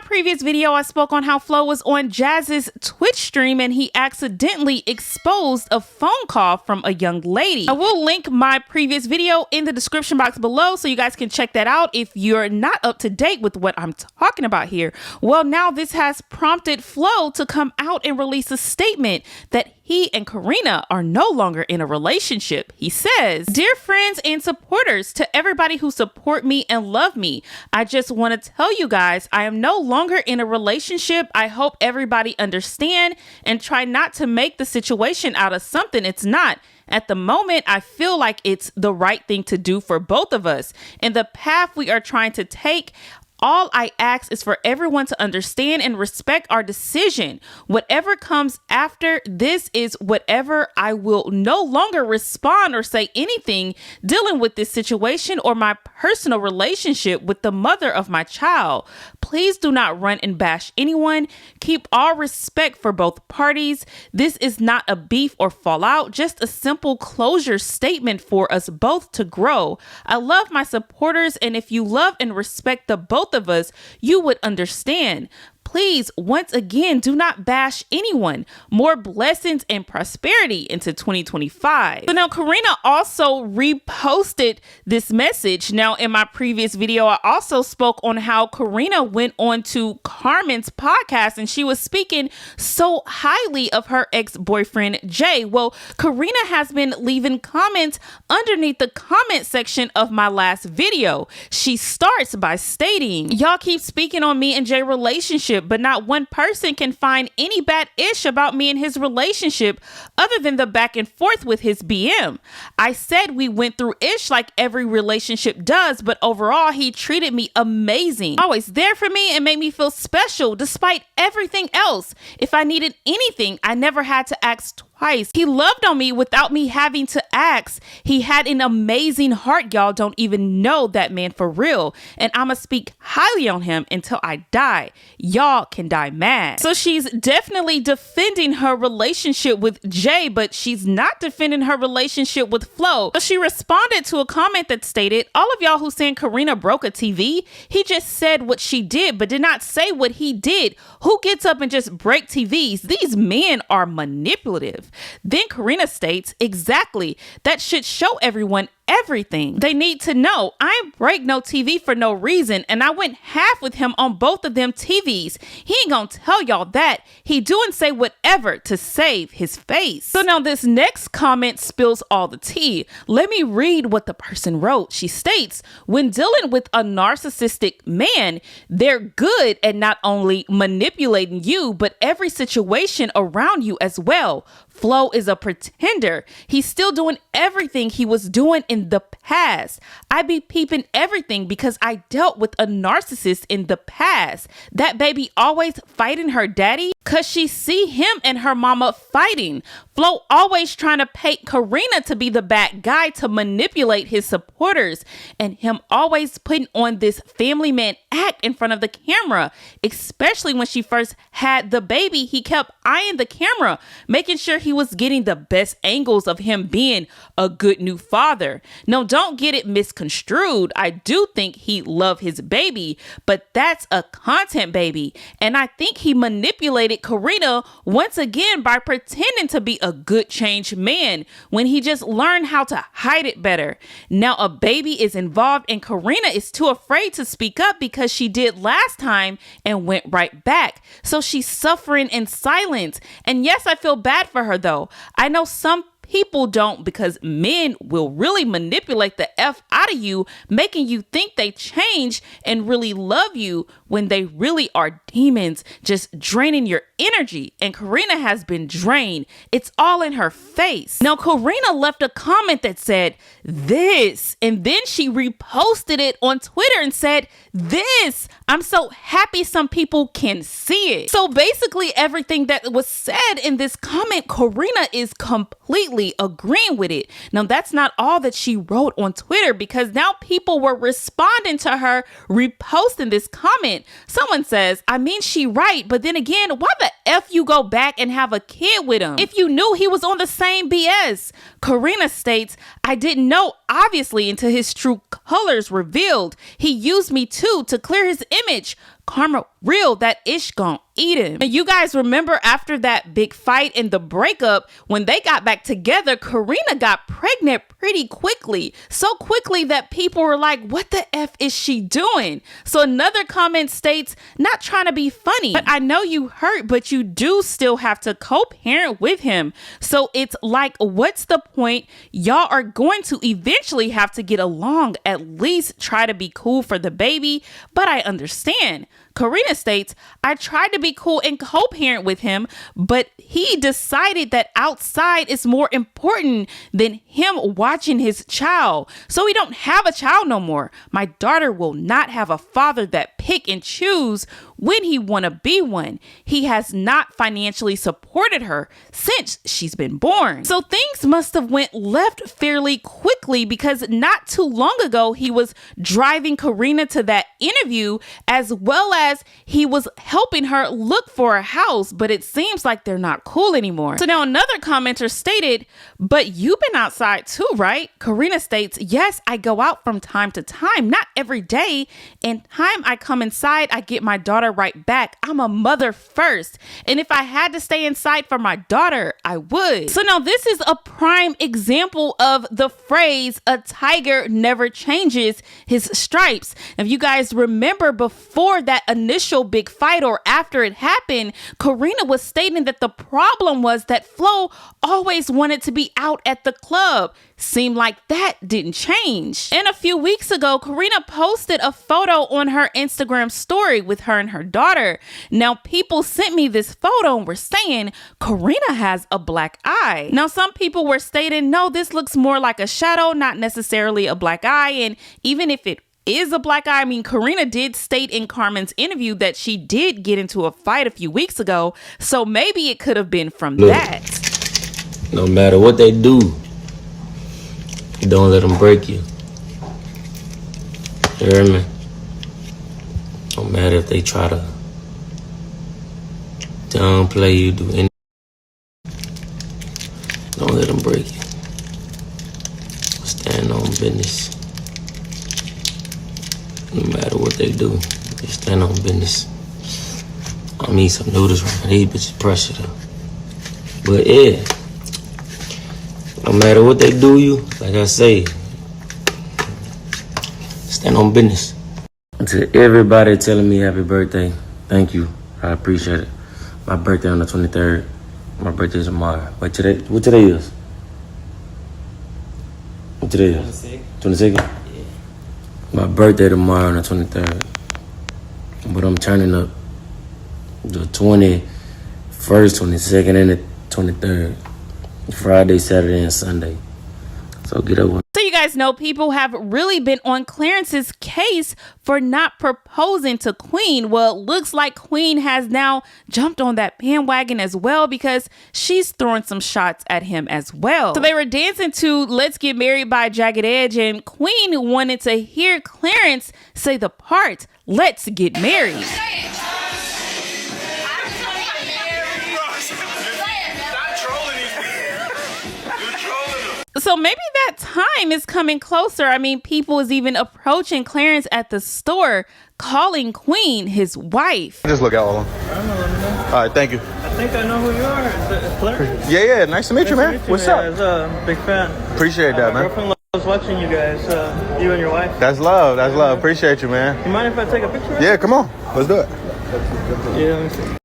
previous video, I spoke on how Flo was on Jazz's Twitch stream and he accidentally exposed a phone call from a young lady. I will link my previous video in the description box below so you guys can check that out if you're not up to date with what I'm talking about here. Well, now this has prompted Flo to come out and release a statement that he and Karina are no longer in a relationship. He says, "Dear friends and supporters, to everybody who support me and love me, I just want to tell you guys, I am no longer in a relationship. I hope everybody understand and try not to make the situation out of something it's not. At the moment, I feel like it's the right thing to do for both of us. In the path we are trying to take, all I ask is for everyone to understand and respect our decision. Whatever comes after this is whatever. I will no longer respond or say anything dealing with this situation or my personal relationship with the mother of my child. Please do not run and bash anyone. Keep all respect for both parties. This is not a beef or fallout, just a simple closure statement for us both to grow. I love my supporters, and if you love and respect the both of us, you would understand. Please, once again, do not bash anyone. More blessings and prosperity into 2025. So now Karina also reposted this message. Now, in my previous video, I also spoke on how Karina went on to Carmen's podcast and she was speaking so highly of her ex-boyfriend, Jay. Well, Karina has been leaving comments underneath the comment section of my last video. She starts by stating, "Y'all keep speaking on me and Jay relationship, but not one person can find any bad ish about me and his relationship other than the back and forth with his BM. I said we went through ish like every relationship does, but overall he treated me amazing. Always there for me and made me feel special despite everything else. If I needed anything, I never had to ask twice. He loved on me without me having to ask. He had an amazing heart. Y'all don't even know that man for real. And I'ma speak highly on him until I die. Y'all can die mad." So she's definitely defending her relationship with Jay, but she's not defending her relationship with Flo. So she responded to a comment that stated, "All of y'all who saying Karina broke a TV, he just said what she did, but did not say what he did. Who gets up and just break TVs? These men are manipulative." Then Karina states, "Exactly. That should show everyone everything they need to know. I ain't break no TV for no reason, and I went half with him on both of them TVs. He ain't gonna tell y'all that. He do and say whatever to save his face." So now this next comment spills all the tea. Let me read what the person wrote. She states, "When dealing with a narcissistic man, they're good at not only manipulating you, but every situation around you as well. Flo is a pretender. He's still doing everything he was doing in the past. I be peeping everything because I dealt with a narcissist in the past. That baby always fighting her daddy because she see him and her mama fighting. Flo always trying to paint Karina to be the bad guy to manipulate his supporters, and him always putting on this family man act in front of the camera. Especially when she first had the baby, he kept eyeing the camera, making sure he was getting the best angles of him being a good new father. No, don't get it misconstrued. I do think he loved his baby, but that's a content baby. And I think he manipulated Karina once again by pretending to be a good changed man when he just learned how to hide it better. Now a baby is involved and Karina is too afraid to speak up because she did last time and went right back. So she's suffering in silence. And yes, I feel bad for her though. I know some people don't, because men will really manipulate the F out of you, making you think they change and really love you when they really are demons, just draining your energy. And Karina has been drained. It's all in her face. Now, Karina left a comment that said this, and then she reposted it on Twitter and said this. I'm so happy some people can see it. So basically everything that was said in this comment, Karina is completely agreeing with it. Now, that's not all that she wrote on Twitter, because now people were responding to her reposting this comment. Someone says, I mean, she right, but then again, why the F you go back and have a kid with him if you knew he was on the same BS? Karina states, I didn't know, obviously, until his true colors revealed. He used me too to clear his image. karma real, that ish gon' eat him. And you guys remember after that big fight and the breakup, when they got back together, Karina got pregnant pretty quickly. So quickly that people were like, what the F is she doing? So another comment states, not trying to be funny, but I know you hurt, but you do still have to co-parent with him. So it's like, what's the point? Y'all are going to eventually have to get along, at least try to be cool for the baby. But I understand. Karina states, I tried to be cool and co-parent with him, but he decided that outside is more important than him watching his child. So we don't have a child no more. My daughter will not have a father that pick and choose when he want to be one. He has not financially supported her since she's been born. So things must have went left fairly quickly, because not too long ago, he was driving Karina to that interview, as well as he was helping her look for a house, but it seems like they're not cool anymore. So now another commenter stated, but you've been outside too, right? Karina states, yes, I go out from time to time, not every day. And time I come inside, I get my daughter right back. I'm a mother first. And if I had to stay inside for my daughter, I would. So now this is a prime example of the phrase, a tiger never changes his stripes. If you guys remember, before that initial big fight or after it happened, Karina was stating that the problem was that Flo always wanted to be out at the club. Seemed like that didn't change. And a few weeks ago, Karina posted a photo on her Instagram story with her and her daughter. Now, people sent me this photo and were saying Karina has a black eye. Now, some people were stating, no, this looks more like a shadow, not necessarily a black eye. And even if it is a black eye, I mean, Karina did state in Carmen's interview that she did get into a fight a few weeks ago. So maybe it could have been from that. No matter what they do, don't let them break you. You hear me? No matter if they try to downplay you, do anything. Don't let them break you. Stand on business. No matter what they do, just stand on business. I need some noodles right here, bitches pressure though. But yeah, no matter what they do you, like I say, stand on business. To everybody telling me happy birthday, thank you. I appreciate it. My birthday on the 23rd. My birthday is tomorrow. Wait, today, what today is? What today is? 22nd? Yeah. My birthday tomorrow on the 23rd. But I'm turning up the 21st, 22nd, and the 23rd. Friday, Saturday, and Sunday. So get over. So you guys know people have really been on Clarence's case for not proposing to Queen. Well, it looks like Queen has now jumped on that bandwagon as well, because she's throwing some shots at him as well. So they were dancing to Let's Get Married by Jagged Edge, and Queen wanted to hear Clarence say the part, let's get married. So maybe that time is coming closer. I mean, people is even approaching Clarence at the store, calling Queen his wife. Just look at all of them. I don't know, let me know. All right, thank you. I think I know who you are. It's Clarence. Yeah, nice to meet you, man. What's up? I was a big fan. Appreciate that, My man. girlfriend loves watching you guys, you and your wife. That's love. That's love. Appreciate you, man. You mind if I take a picture? Yeah, come on. Let's do it. Yeah, let me see.